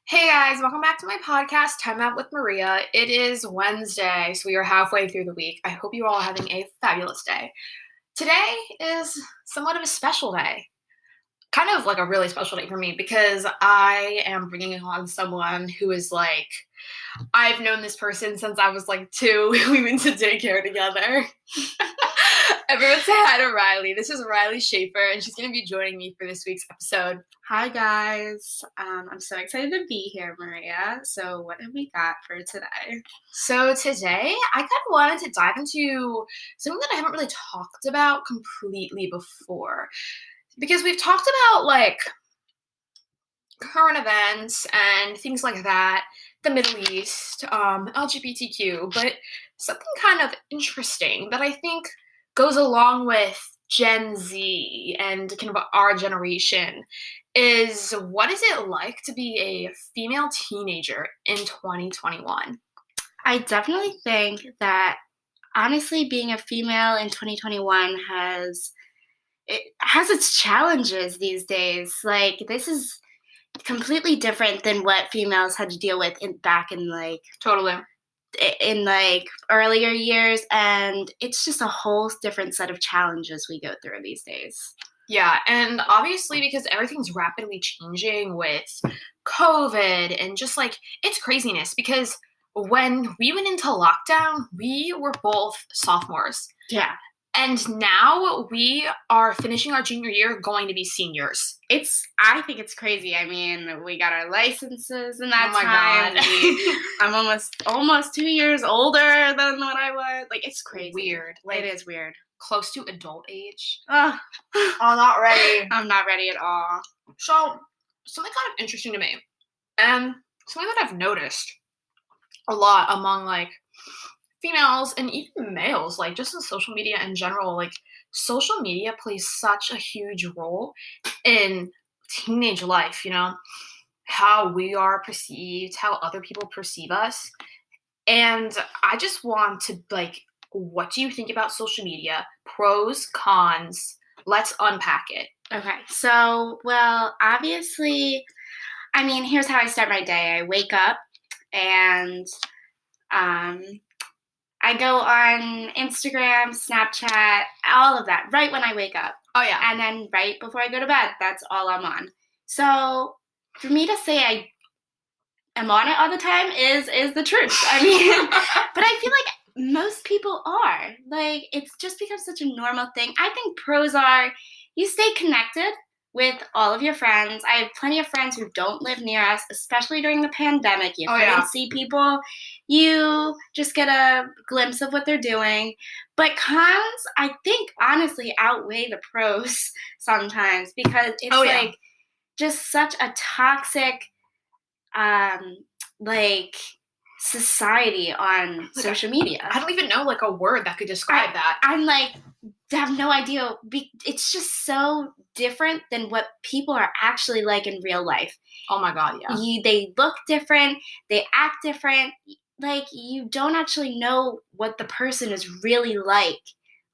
Hey guys, welcome back to my podcast, Time Out with Maria. It is Wednesday, so we are halfway through the week. I hope you are all having a fabulous day. Today is somewhat of a special day, kind of like a really special day for me because I am bringing on someone who is like, I've known this person since I was like 2. We went to daycare together. Everyone say hi to Reilly. This is Reilly Schafer, and she's going to be joining me for this week's episode. Hi guys, I'm so excited to be here, Maria. So what have we got for today? So today, I kind of wanted to dive into something that I haven't really talked about completely before. Because we've talked about like current events and things like that, the Middle East, LGBTQ, but something kind of interesting that I think goes along with Gen Z and kind of our generation is what is it like to be a female teenager in 2021? I definitely think that honestly being a female in 2021 has its challenges these days. Like this is completely different than what females had to deal with back in Totally. earlier years, and it's just a whole different set of challenges we go through these days. Yeah, and obviously because everything's rapidly changing with COVID and just like it's craziness because when we went into lockdown, we were both sophomores. Yeah. And now we are finishing our junior year, going to be seniors. I think it's crazy. I mean, we got our licenses in that Oh my time. God. I'm almost 2 years older than what I was. Like, it's crazy. Weird. Like, it is weird. Close to adult age. Oh, not ready. I'm not ready at all. So, something kind of interesting to me, and something that I've noticed a lot among like females and even males, like just in social media in general, like social media plays such a huge role in teenage life, how we are perceived, how other people perceive us. And I just want to like, what do you think about social media? Pros, cons, let's unpack it. Okay, so, well, obviously, I mean, here's how I start my day. I wake up and I go on Instagram, Snapchat, all of that right when I wake up. Oh, yeah. And then right before I go to bed, that's all I'm on. So for me to say I am on it all the time is the truth. I mean, but I feel like most people are. Like, it's just become such a normal thing. I think pros are you stay connected with all of your friends. I have plenty of friends who don't live near us, especially during the pandemic. You couldn't see people. You just get a glimpse of what they're doing. But cons, I think, honestly outweigh the pros sometimes because it's just such a toxic like society on social media. I don't even know like a word that could describe that. I'm like, I have no idea. It's just so different than what people are actually like in real life. Oh my God, yeah. They look different. They act different. Like, you don't actually know what the person is really like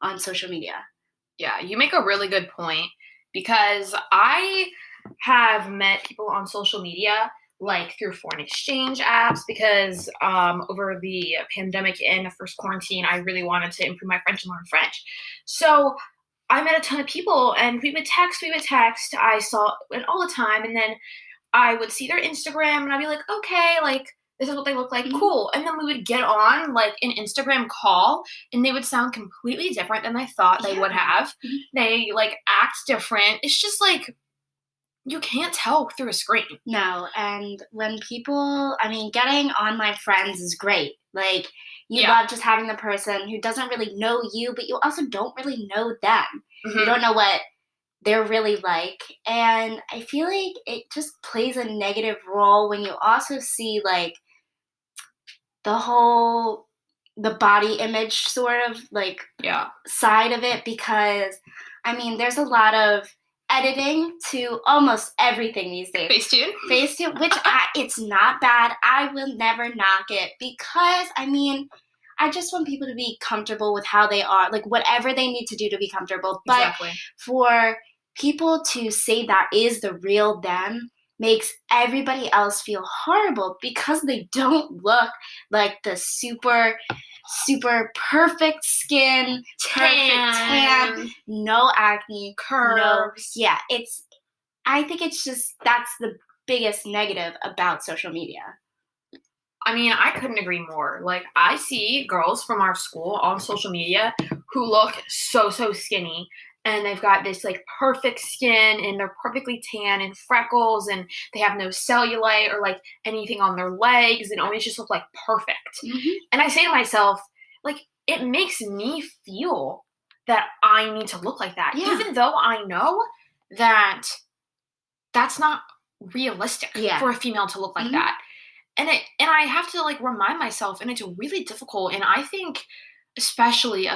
on social media. Yeah, you make a really good point because I have met people on social media like through foreign exchange apps because over the pandemic and the first quarantine, I really wanted to improve my French and learn French. So I met a ton of people and we would text. I saw it all the time. And then I would see their Instagram and I'd be like, okay, like this is what they look like. Mhm. Cool. And then we would get on like an Instagram call and they would sound completely different than I thought they would have. Mhm. They like act different. It's just like, you can't tell through a screen. No, and when people, I mean, getting online friends is great. Like, you love just having the person who doesn't really know you, but you also don't really know them. Mhm. You don't know what they're really like. And I feel like it just plays a negative role when you also see, like, the body image sort of, like, side of it because, I mean, there's a lot of editing to almost everything these days. Facetune, which it's not bad. I will never knock it because, I mean, I just want people to be comfortable with how they are, like whatever they need to do to be comfortable. But Exactly. for people to say that is the real them makes everybody else feel horrible because they don't look like the super perfect skin, perfect tan, no acne, curves. I think it's just that's the biggest negative about social media. I mean, I couldn't agree more. Like, I see girls from our school on social media who look so skinny, and they've got this like perfect skin, and they're perfectly tan and freckles, and they have no cellulite or like anything on their legs, and always just look like perfect. Mm-hmm. And I say to myself, like, it makes me feel that I need to look like that, even though I know that that's not realistic for a female to look like that. And I have to like remind myself, and it's really difficult. And I think especially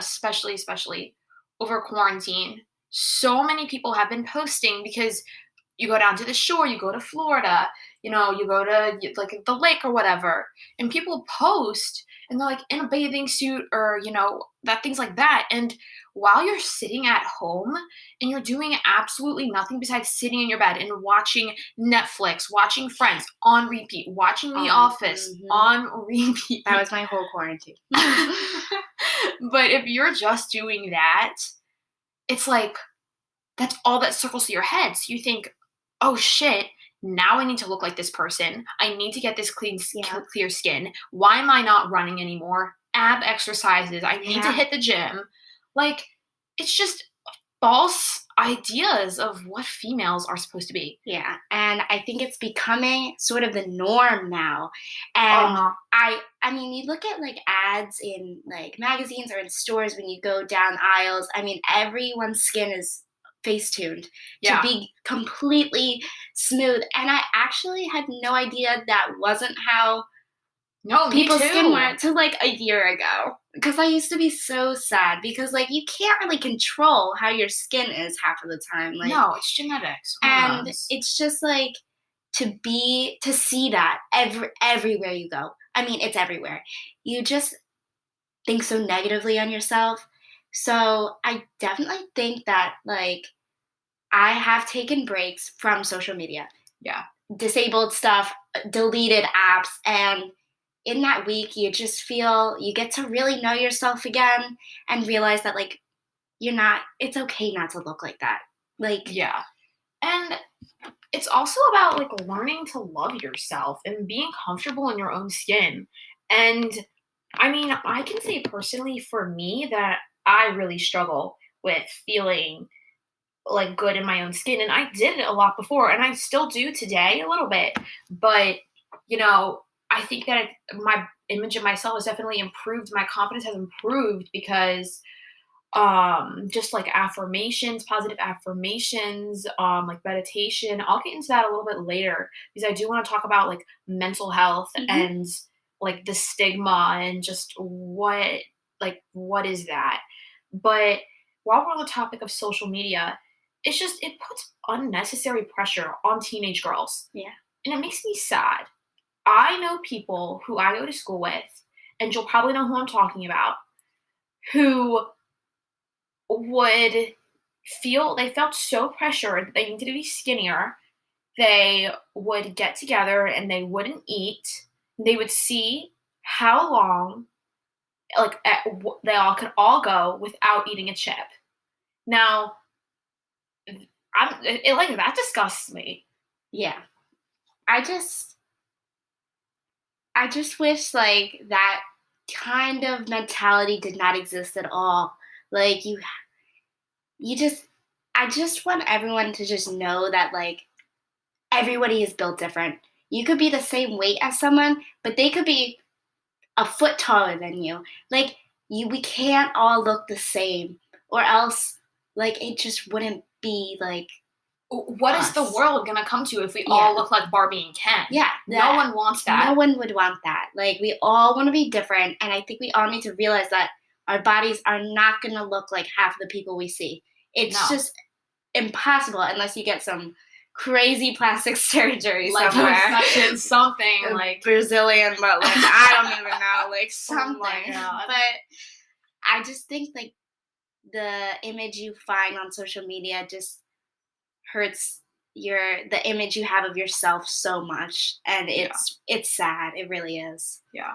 over quarantine, so many people have been posting because you go down to the shore, you go to Florida, you go to like the lake or whatever, and people post and they're like in a bathing suit or that things like that. And while you're sitting at home and you're doing absolutely nothing besides sitting in your bed and watching Netflix, watching Friends on repeat, watching The Office on repeat. That was my whole quarantine. But if you're just doing that, it's like that's all that circles through your head. So you think, oh shit, now I need to look like this person. I need to get this clear skin. Why am I not running anymore? Ab exercises. I need to hit the gym. Like, it's just false ideas of what females are supposed to be. Yeah, and I think it's becoming sort of the norm now. And I mean, you look at like ads in like magazines or in stores when you go down aisles. I mean, everyone's skin is face-tuned to be completely smooth. And I actually had no idea that wasn't how people's skin were until like a year ago. Because I used to be so sad because like you can't really control how your skin is half of the time. Like, no, it's genetics. And it's just like to see that everywhere you go. I mean, it's everywhere. You just think so negatively on yourself. So I definitely think that like I have taken breaks from social media. Yeah. Disabled stuff, deleted apps, and in that week you just feel you get to really know yourself again and realize that like it's okay not to look like that. Like and it's also about like learning to love yourself and being comfortable in your own skin. And I mean, I can say personally for me that I really struggle with feeling like good in my own skin, and I did it a lot before, and I still do today a little bit. But I think that my image of myself has definitely improved. My confidence has improved because just like affirmations, positive affirmations, like meditation. I'll get into that a little bit later because I do want to talk about like mental health and like the stigma and just what is that. But while we're on the topic of social media, it puts unnecessary pressure on teenage girls. Yeah. And it makes me sad. I know people who I go to school with, and you'll probably know who I'm talking about, who they felt so pressured that they needed to be skinnier. They would get together and they wouldn't eat. They would see how long they all could all go without eating a chip. Now, that disgusts me. Yeah. I just wish like that kind of mentality did not exist at all. Like I just want everyone to just know that like everybody is built different. You could be the same weight as someone, but they could be a foot taller than you. Like we can't all look the same, or else like it just wouldn't be like. What is the world gonna come to if we all look like Barbie and Ken? Yeah, no one wants that. No one would want that. Like we all want to be different, and I think we all need to realize that our bodies are not gonna look like half of the people we see. It's just impossible unless you get some crazy plastic surgery somewhere. Something like Brazilian, but like I don't even know, like something. But I just think like the image you find on social media just hurts the image you have of yourself so much, and it's sad. It really is. Yeah.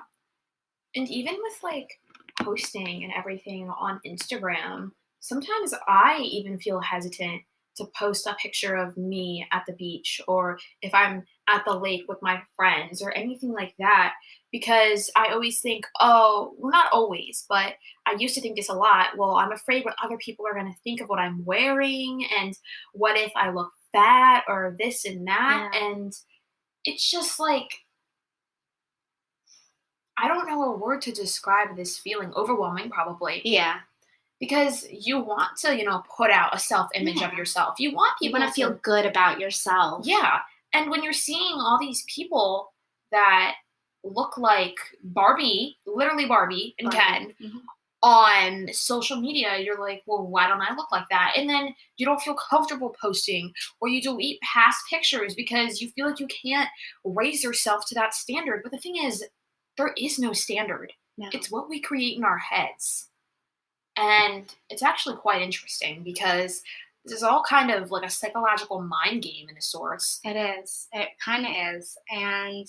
And even with like posting and everything on Instagram, sometimes I even feel hesitant to post a picture of me at the beach or if I'm at the lake with my friends or anything like that because I always think, oh, well, not always, but I used to think this a lot. Well, I'm afraid what other people are going to think of what I'm wearing and what if I look fat or this and that. Yeah. And it's just like, I don't know a word to describe this feeling. Overwhelming, probably. Yeah. Because you want to, put out a self-image of yourself. You want You people want to feel good about yourself. Yeah. And when you're seeing all these people that look like Barbie, literally Barbie and Ken, on social media, you're like, well, why don't I look like that? And then you don't feel comfortable posting or you delete past pictures because you feel like you can't raise yourself to that standard. But the thing is, there is no standard. No. It's what we create in our heads. And it's actually quite interesting because this is all kind of like a psychological mind game in a source. It is. It kind of is. And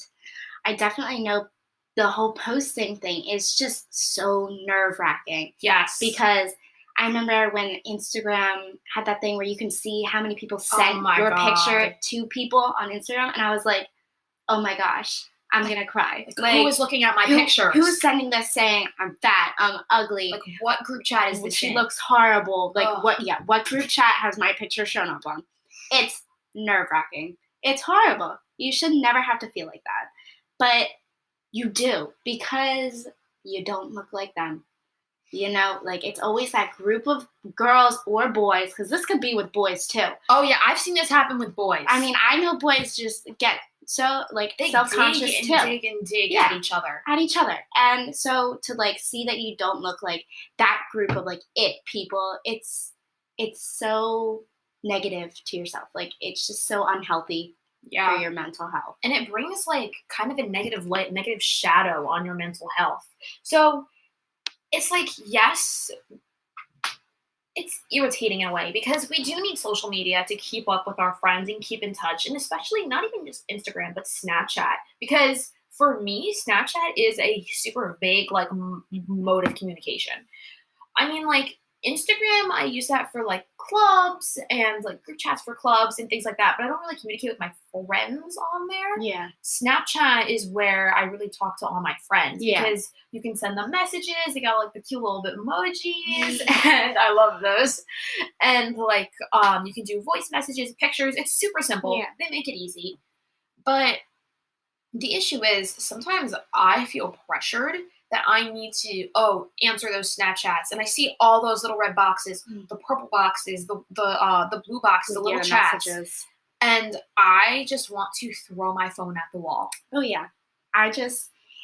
I definitely know the whole posting thing is just so nerve-wracking. Yes. Because I remember when Instagram had that thing where you can see how many people sent your picture to people on Instagram. And I was like, oh my gosh, I'm going to cry. Like, who is looking at my pictures? Who's sending this saying, I'm fat, I'm ugly? Like, what group chat is this She looks horrible. Like, what group chat has my picture shown up on? It's nerve-wracking. It's horrible. You should never have to feel like that. But you do, because you don't look like them. Like, it's always that group of girls or boys, because this could be with boys, too. Oh, yeah, I've seen this happen with boys. I mean, I know boys just get so, like, they self-conscious, dig too. And dig at each other. And so to, like, see that you don't look like that group of, like, it people, it's so negative to yourself. Like, it's just so unhealthy for your mental health. And it brings, like, kind of a negative light, negative shadow on your mental health. So it's like, yes, it's irritating in a way because we do need social media to keep up with our friends and keep in touch. And especially not even just Instagram, but Snapchat. Because for me, Snapchat is a super vague, like, mode of communication. I mean, like, Instagram, I use that for, like, clubs and, like, group chats for clubs and things like that. But I don't really communicate with my friends on there. Yeah. Snapchat is where I really talk to all my friends. Yeah. Because you can send them messages. They got, like, the cute little bit emojis. And I love those. And, like, you can do voice messages, pictures. It's super simple. Yeah. They make it easy. But the issue is sometimes I feel pressured that I need to, answer those Snapchats. And I see all those little red boxes, the purple boxes, the blue boxes, the little chats. Messages. And I just want to throw my phone at the wall. Oh, yeah.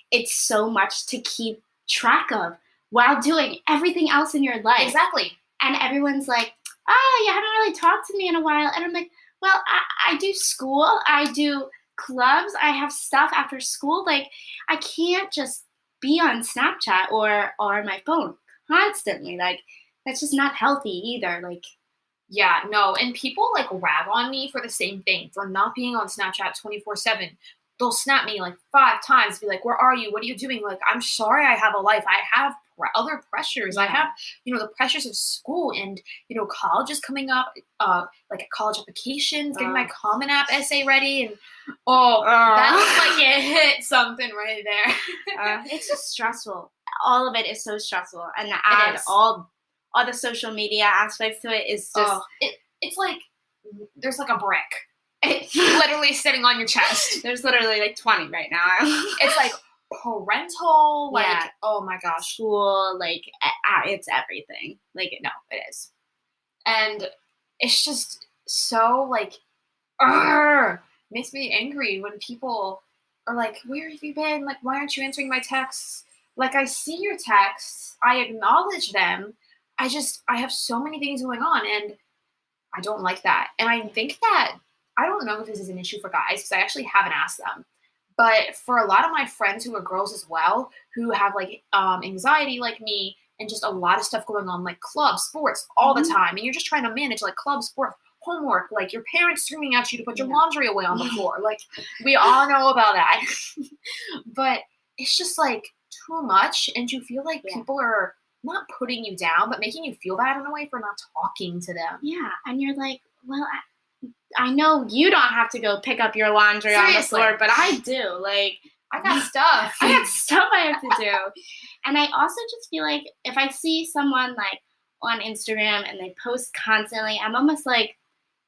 It's so much to keep track of while doing everything else in your life. Exactly. And everyone's like, you haven't really talked to me in a while. And I'm like, well, I do school. I do clubs. I have stuff after school. Like, I can't just be on Snapchat or my phone constantly. Like, that's just not healthy either. Like, yeah, no. And people, like, rag on me for the same thing, for not being on Snapchat 24/7. They'll snap me, like, 5 times, be like, where are you? What are you doing? Like, I'm sorry I have a life. I have other pressures. Yeah. I have, the pressures of school and, college is coming up, like college applications, getting my Common App essay ready. And, that looks like it hit something right there. It's just stressful. All of it is so stressful. And to add all the social media aspects to it is just... it's like, there's like a brick. It's literally sitting on your chest. There's literally like 20 right now. It's like parental, like, oh my gosh. School, like, it's everything. Like, no, it is. And it's just so, like, makes me angry when people are like, where have you been? Like, why aren't you answering my texts? Like, I see your texts. I acknowledge them. I have so many things going on, and I don't like that. And I think that, I don't know if this is an issue for guys, because I actually haven't asked them. But for a lot of my friends who are girls as well, who have, like, anxiety like me, and just a lot of stuff going on, like clubs, sports, all the time, and you're just trying to manage, like, club, sport, homework, like your parents screaming at you to put your laundry away on the floor. Like, we all know about that. But it's just like too much, and you feel like people are not putting you down, but making you feel bad in a way for not talking to them. Yeah, and you're like, well, I know you don't have to go pick up your laundry on the floor, but I do. Like, I got stuff. I got stuff I have to do. And I also just feel like if I see someone like on Instagram and they post constantly, I'm almost like,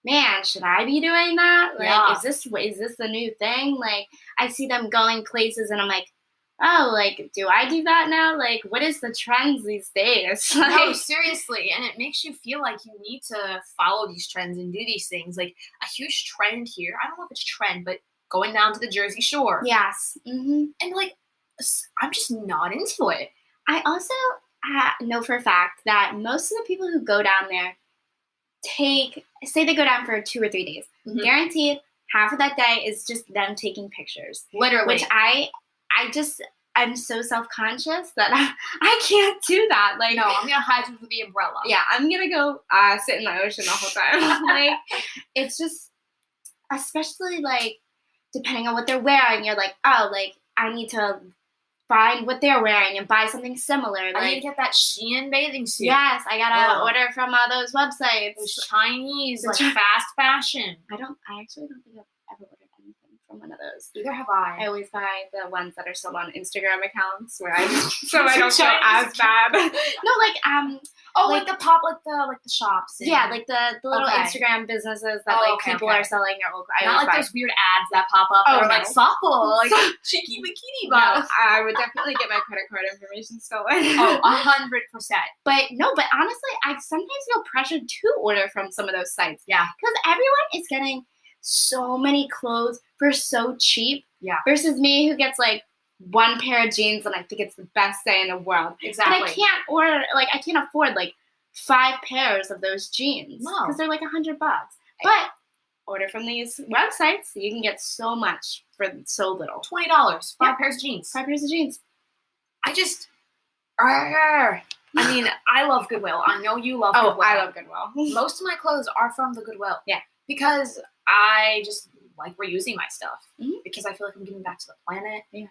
man, should I be doing that? Like, is this the new thing? Like, I see them going places and I'm like, oh, like, do I do that now? Like, what is the trends these days? Like, no, seriously. And it makes you feel like you need to follow these trends and do these things. Like, a huge trend here, I don't know if it's trend, but going down to the Jersey Shore. Yes. Mm-hmm. And, like, I'm just not into it. I also know for a fact that most of the people who go down there say they go down for 2 or 3 days. Mm-hmm. Guaranteed, half of that day is just them taking pictures. Literally. Which I'm so self-conscious that I can't do that. Like, no, I'm going to hide under the umbrella. Yeah, I'm going to go sit in the ocean the whole time. Like, it's just, especially, like, depending on what they're wearing, you're like, oh, like, I need to find what they're wearing and buy something similar. Like, I need to get that Shein bathing suit. Yes, I got to order from those websites. Those Chinese, like, fast fashion. I actually don't think I've ever ordered anything from one of those. Either have I. I always buy the ones that are still on Instagram accounts where so I don't feel as bad. No, like like the pop, like the shops. Yeah, like the little Instagram businesses that people are selling their old. Not like those weird ads that pop up that are like softball, like cheeky bikini box. No, I would definitely get my credit card information stolen. 100%. But honestly, I sometimes feel pressured to order from some of those sites. Yeah, because everyone is getting so many clothes for so cheap. Yeah. Versus me, who gets like one pair of jeans and I think it's the best day in the world. Exactly. But I can't afford like 5 pairs of those jeans. No. Because they're like $100. But order from these websites, you can get so much for so little. $20. 5 pairs of jeans. 5 pairs of jeans. I mean, I love Goodwill. I know you love Goodwill. I love Goodwill. Most of my clothes are from the Goodwill. Yeah. Because I just like reusing my stuff. Mm-hmm. Because I feel like I'm giving back to the planet. Yeah.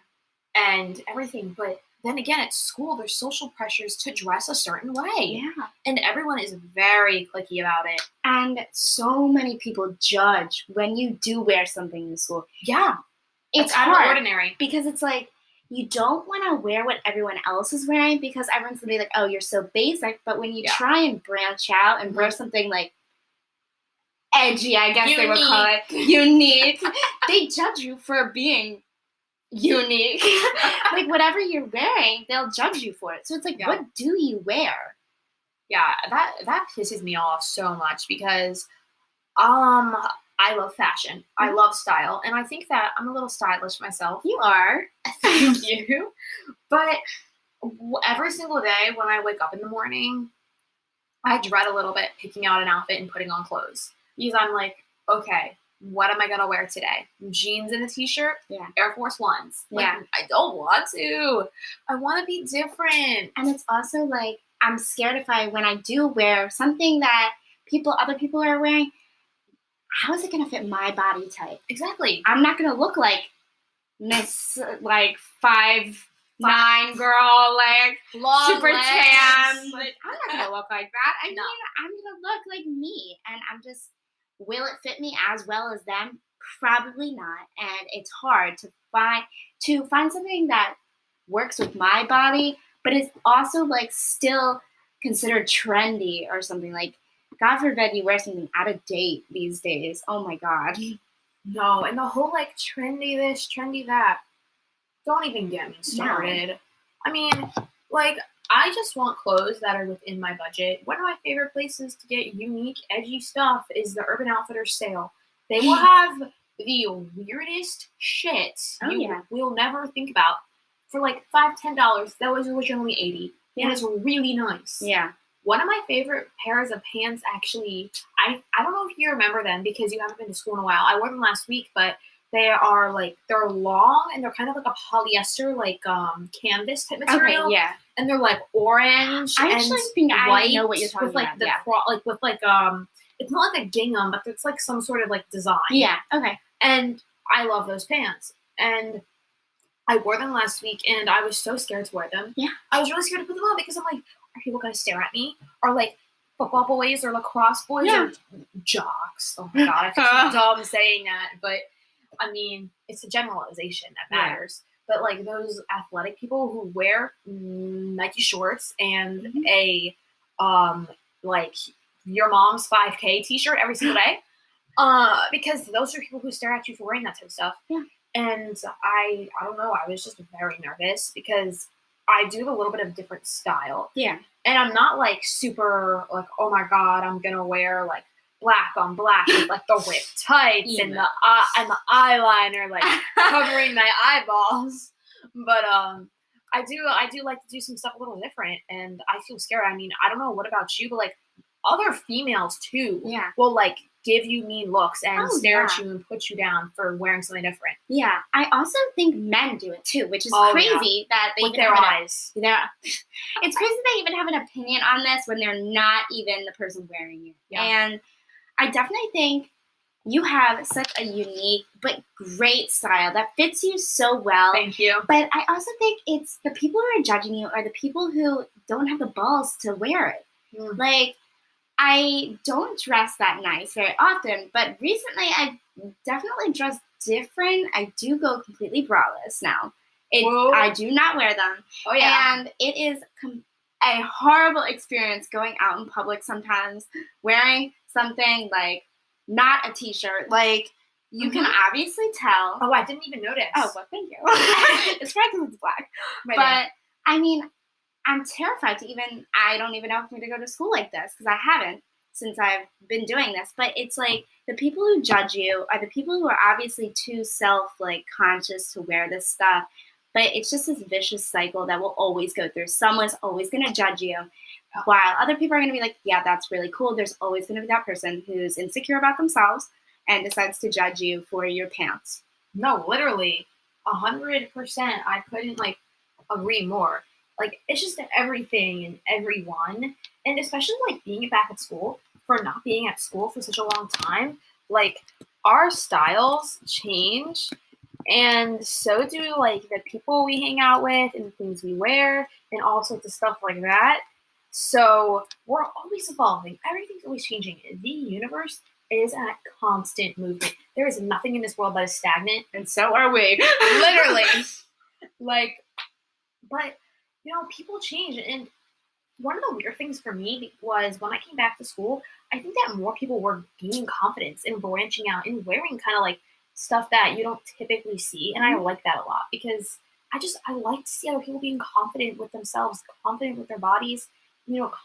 And everything. But then again, at school, there's social pressures to dress a certain way. Yeah. And everyone is very cliquey about it. And so many people judge when you do wear something in school. Yeah. It's out hard of the ordinary. Because it's like, you don't want to wear what everyone else is wearing because everyone's going to be like, oh, you're so basic. But when you try and branch out and wear something like edgy, I guess they would call it, unique, they judge you for being unique. Like, whatever you're wearing, they'll judge you for it. So it's like, what do you wear? Yeah, that pisses me off so much because I love fashion. I love style. And I think that I'm a little stylish myself. You are. Thank you. But every single day when I wake up in the morning, I dread a little bit picking out an outfit and putting on clothes. Because I'm like, okay, what am I going to wear today? Jeans and a t-shirt? Yeah. Air Force Ones. Like, yeah. I don't want to. I want to be different. And it's also like, I'm scared when I do wear something that other people are wearing, how is it going to fit my body type? Exactly. I'm not going to look like Miss, like, 5'9" girl, like, long super legs. Tan. Like, I'm not going to look like that. I'm going to look like me. And I'm just, will it fit me as well as them? Probably not. And it's hard to find something that works with my body, but it's also, like, still considered trendy or something. Like, God forbid you wear something out of date these days. Oh my God. No, and the whole like trendy this, trendy that. Don't even get me started. No. I mean, like, I just want clothes that are within my budget. One of my favorite places to get unique, edgy stuff is the Urban Outfitters sale. They will have the weirdest shit you will never think about for like $5, $10. That was originally $80. Yeah. And it's really nice. Yeah. One of my favorite pairs of pants, actually, I don't know if you remember them because you haven't been to school in a while. I wore them last week, but they're long and they're kind of like a polyester, like canvas type material. Okay, yeah. And they're like orange I and actually think white. I know what you're talking with like about. with like it's not like a gingham, but it's like some sort of like design. Yeah. Okay. And I love those pants. And I wore them last week, and I was so scared to wear them. Yeah. I was really scared to put them on because I'm like, are people going to stare at me? Or like football boys or lacrosse boys or jocks? Oh my god, I feel so dumb saying that, but I mean, it's a generalization that matters. But like those athletic people who wear Nike shorts and a like your mom's 5K t-shirt every single day, because those are people who stare at you for wearing that type of stuff. Yeah. And I don't know, I was just very nervous because I do a little bit of different style. Yeah. And I'm not like super like, oh my god, I'm gonna wear like black on black with like the ripped tights and the eyeliner like covering my eyeballs. But I do like to do some stuff a little different, and I feel scared. I mean, I don't know what about you, but like other females too will like give you mean looks and stare at you and put you down for wearing something different. Yeah, I also think men do it too, which is crazy that they with their eyes. It's crazy they even have an opinion on this when they're not even the person wearing it. Yeah. And I definitely think you have such a unique but great style that fits you so well. Thank you. But I also think it's the people who are judging you are the people who don't have the balls to wear it. Like, I don't dress that nice very often, but recently I've definitely dressed different. I do go completely braless now. I do not wear them. Oh, yeah. And it is a horrible experience going out in public sometimes, wearing something like not a t-shirt. Like, you can obviously tell. Oh, I didn't even notice. Oh, well, thank you. It's probably because it's black. But, I mean, I'm terrified to I don't even know if I'm going to go to school like this because I haven't since I've been doing this. But it's like the people who judge you are the people who are obviously too conscious to wear this stuff. But it's just this vicious cycle that we'll always go through. Someone's always going to judge you while other people are going to be like, yeah, that's really cool. There's always going to be that person who's insecure about themselves and decides to judge you for your pants. No, literally 100%. I couldn't agree more. Like, it's just everything and everyone, and especially like being back at school, for not being at school for such a long time, like our styles change, and so do like the people we hang out with and the things we wear and all sorts of stuff like that. So we're always evolving. Everything's always changing. The universe is at constant movement. There is nothing in this world that is stagnant, and so are we. Literally. But people change, and one of the weird things for me was when I came back to school, I think that more people were gaining confidence and branching out and wearing kind of like stuff that you don't typically see, and I like that a lot because I like to see other people being confident with themselves, confident with their bodies,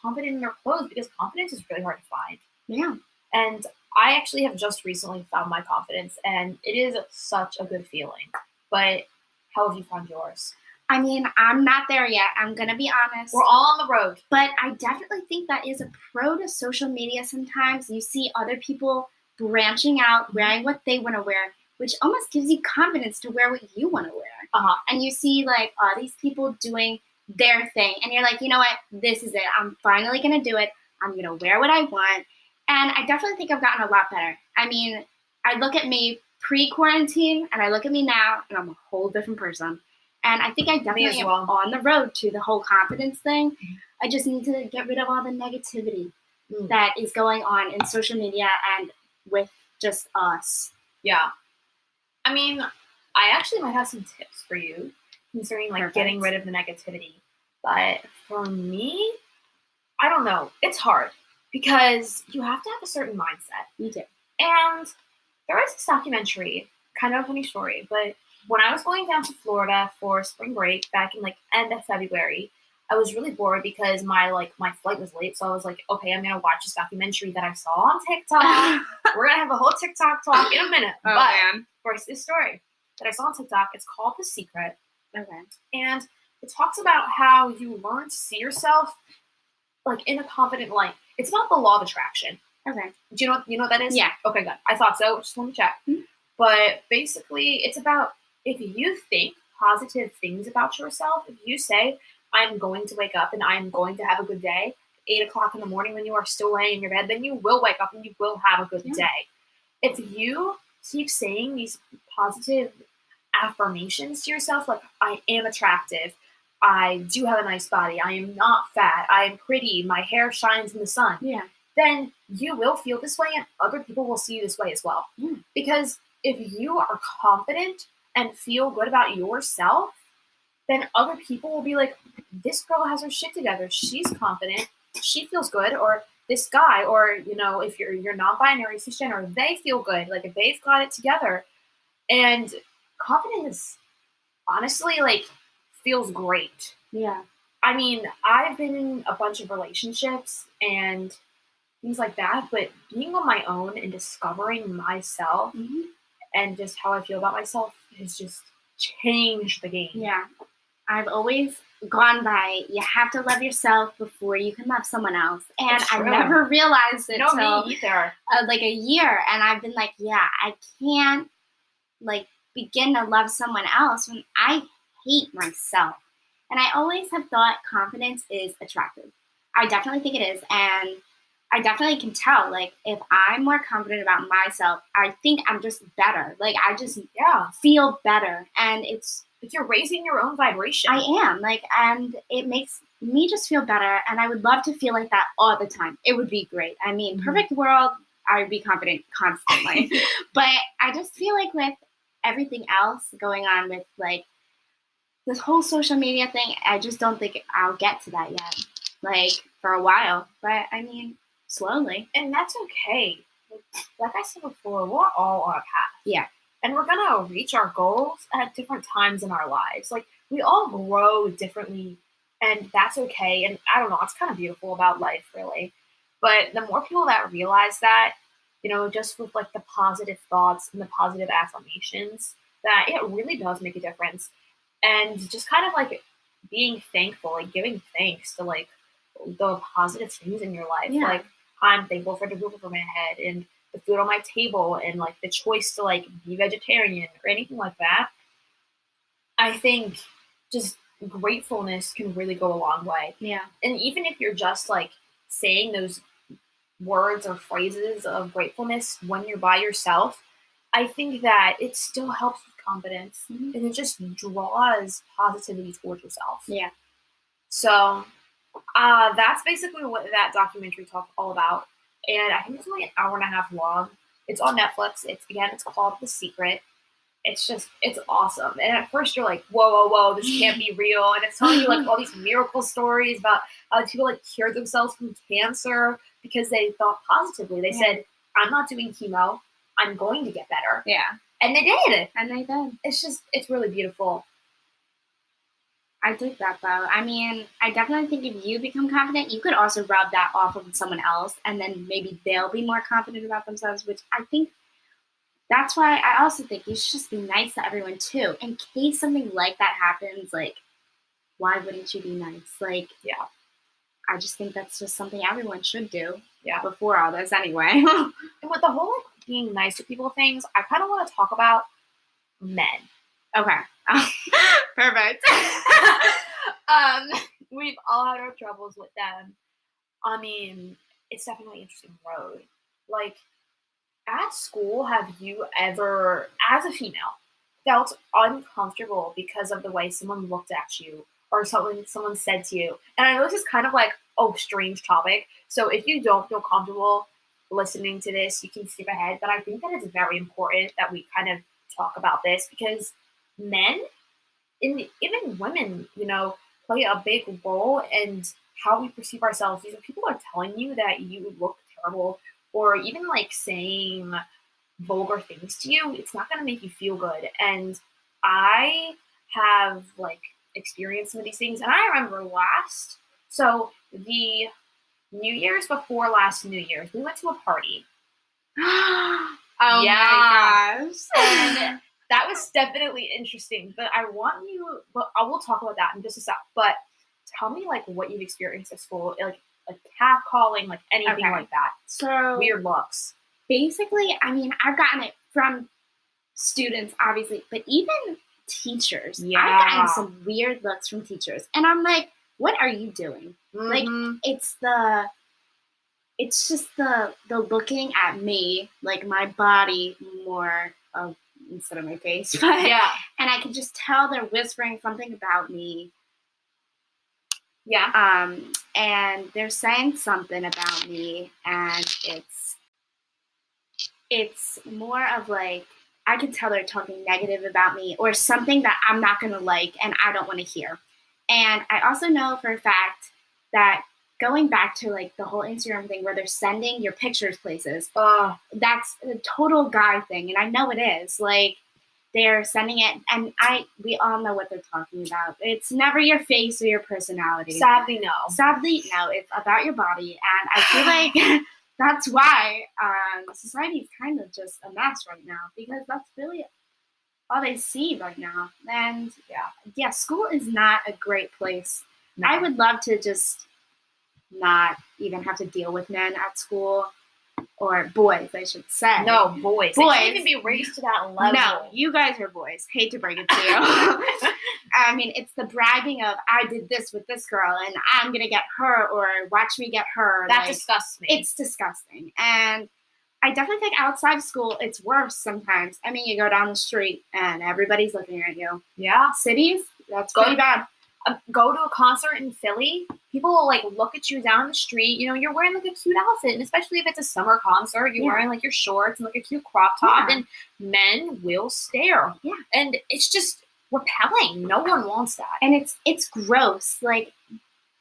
confident in their clothes, because confidence is really hard to find. Yeah. And I actually have just recently found my confidence, and it is such a good feeling. But how have you found yours? I mean, I'm not there yet. I'm going to be honest. We're all on the road. But I definitely think that is a pro to social media sometimes. You see other people branching out, wearing what they want to wear, which almost gives you confidence to wear what you want to wear. And you see, all these people doing their thing. And you're like, you know what? This is it. I'm finally going to do it. I'm going to wear what I want. And I definitely think I've gotten a lot better. I mean, I look at me pre-quarantine, and I look at me now, and I'm a whole different person. And I think I definitely am on the road to the whole confidence thing. I just need to get rid of all the negativity that is going on in social media and with just us. Yeah. I mean, I actually might have some tips for you concerning getting rid of the negativity. But for me, I don't know. It's hard because you have to have a certain mindset. You do. And there is this documentary, kind of a funny story, but when I was going down to Florida for spring break back in end of February, I was really bored because my flight was late. So I was like, okay, I'm gonna watch this documentary that I saw on TikTok. We're gonna have a whole TikTok talk in a minute. First, this story that I saw on TikTok, it's called The Secret. Okay. And it talks about how you learn to see yourself in a confident light. It's about the law of attraction. Okay. Do you know what that is? Yeah. Okay, good. I thought so. Just want to check. Mm-hmm. But basically, it's about if you think positive things about yourself, if you say, I'm going to wake up and I'm going to have a good day, 8 o'clock in the morning when you are still laying in your bed, then you will wake up and you will have a good day. If you keep saying these positive affirmations to yourself, like, I am attractive, I do have a nice body, I am not fat, I am pretty, my hair shines in the sun, then you will feel this way and other people will see you this way as well. Because if you are confident and feel good about yourself, then other people will be like, this girl has her shit together. She's confident. She feels good. Or this guy, or, you know, if you're non-binary, cisgender, they feel good. Like, if they've got it together. And confidence, honestly, like, feels great. Yeah. I mean, I've been in a bunch of relationships and things like that, but being on my own and discovering myself and just how I feel about myself has just changed the game. Yeah. I've always gone by, you have to love yourself before you can love someone else. And I never realized it until like a year. And I've been like, yeah, I can't like begin to love someone else when I hate myself. And I always have thought confidence is attractive. I definitely think it is. And I definitely can tell, like, if I'm more confident about myself, I think I'm just better. Like, I just feel better. And it's, you're raising your own vibration. I am, like, and it makes me just feel better. And I would love to feel like that all the time. It would be great. I mean, perfect world, I would be confident constantly. But I just feel like with everything else going on with, like, this whole social media thing, I just don't think I'll get to that yet. Like, for a while. But, I mean, slowly. And that's okay. Like I said before, we're all on a path. Yeah. And we're going to reach our goals at different times in our lives. Like, we all grow differently, and that's okay. And I don't know, it's kind of beautiful about life, really. But the more people that realize that, you know, just with, like, the positive thoughts and the positive affirmations, that it really does make a difference. And just kind of, like, being thankful, like, giving thanks to, like, the positive things in your life. Yeah. Like, I'm thankful for the roof over my head and the food on my table and, like, the choice to, like, be vegetarian or anything like that. I think just gratefulness can really go a long way. Yeah. And even if you're just, like, saying those words or phrases of gratefulness when you're by yourself, I think that it still helps with confidence. And it just draws positivity towards yourself. Yeah. So that's basically what that documentary talked all about. And I think it's only an hour and a half long. It's on Netflix. It's called The Secret. It's awesome. And at first you're like, whoa, this can't be real. And it's telling you, like, all these miracle stories about how people, like, cured themselves from cancer because they thought positively. They said, I'm not doing chemo. I'm going to get better. Yeah. And they did. And they did. It's really beautiful. I dig that, though. I mean, I definitely think if you become confident, you could also rub that off of someone else, and then maybe they'll be more confident about themselves, which I think that's why I also think you should just be nice to everyone, too. In case something like that happens, like, why wouldn't you be nice? Like, yeah. I just think that's just something everyone should do. Yeah. Before all this, anyway. And with the whole, like, being nice to people things, I kind of want to talk about men. Okay. Perfect. We've all had our troubles with them. I mean, it's definitely an interesting road. Like, at school, have you ever, as a female, felt uncomfortable because of the way someone looked at you or something someone said to you? And I know this is kind of like a strange topic, so if you don't feel comfortable listening to this, you can skip ahead. But I think that it's very important that we kind of talk about this because men, even women, you know, play a big role in how we perceive ourselves. These are people are telling you that you look terrible, or even, like, saying vulgar things to you. It's not going to make you feel good. And I have, like, experienced some of these things. And I remember the New Year's before last New Year's, we went to a party. Oh my gosh. And that was definitely interesting. But I will talk about that in just a sec. But tell me, like, what you've experienced at school, like catcalling, like anything like that. So weird looks. Basically, I mean, I've gotten it from students, obviously, but even teachers. Yeah. I've gotten some weird looks from teachers. And I'm like, what are you doing? Like, Mhm. it's just the looking at me, like my body more of instead of my face. But Yeah. and I can just tell they're whispering something about me. Yeah. And they're saying something about me, and it's more of like I can tell they're talking negative about me or something that I'm not gonna like and I don't want to hear. And I also know for a fact that going back to like the whole Instagram thing where they're sending your pictures places, that's a total guy thing, and I know it is. Like they're sending it, and we all know what they're talking about. It's never your face or your personality. Sadly, no. It's about your body, and I feel like that's why society is kind of just a mess right now because that's really all they see right now. And yeah, school is not a great place. No. I would love to just not even have to deal with men at school. Or boys, I should say. No, boys. They Boys. can't even be raised to that level. No, you guys are boys. Hate to break it to you. I mean, it's the bragging of, I did this with this girl, and I'm going to get her, or watch me get her. That disgusts me. It's disgusting. And I definitely think outside of school, it's worse sometimes. I mean, you go down the street, and everybody's looking at you. Yeah. Cities, that's pretty bad. Go to a concert in Philly, people will like look at you down the street. You know, you're wearing like a cute outfit, and especially if it's a summer concert, you're wearing like your shorts and like a cute crop top, and men will stare. Yeah, and it's just repelling. No one wants that, and it's gross. Like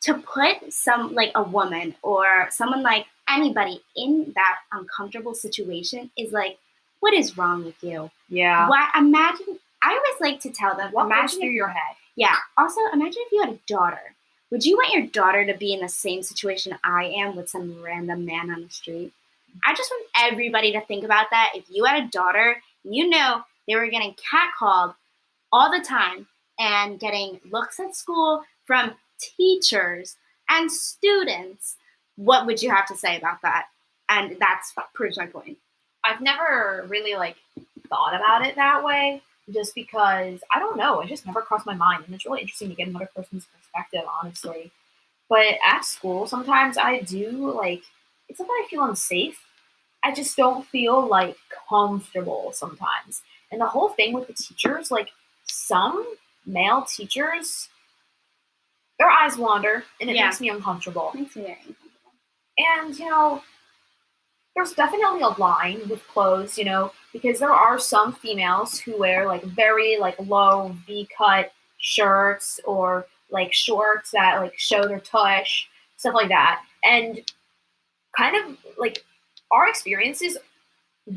to put some like a woman or someone like anybody in that uncomfortable situation is like, what is wrong with you? Yeah. Why? Imagine. I always like to tell them. What goes through your head? Yeah. Also, imagine if you had a daughter. Would you want your daughter to be in the same situation I am with some random man on the street? I just want everybody to think about that. If you had a daughter, you know they were getting catcalled all the time and getting looks at school from teachers and students. What would you have to say about that? And that's proves my point. I've never really like thought about it that way. Just because, I don't know, it just never crossed my mind. And it's really interesting to get another person's perspective, honestly. But at school, sometimes I do, like, it's not that I feel unsafe. I just don't feel, like, comfortable sometimes. And the whole thing with the teachers, like, some male teachers, their eyes wander, and it makes me uncomfortable. Makes me very uncomfortable. And, you know, there's definitely a line with clothes, you know, because there are some females who wear like very like low V-cut shirts or like shorts that like show their tush, stuff like that. And kind of like our experiences,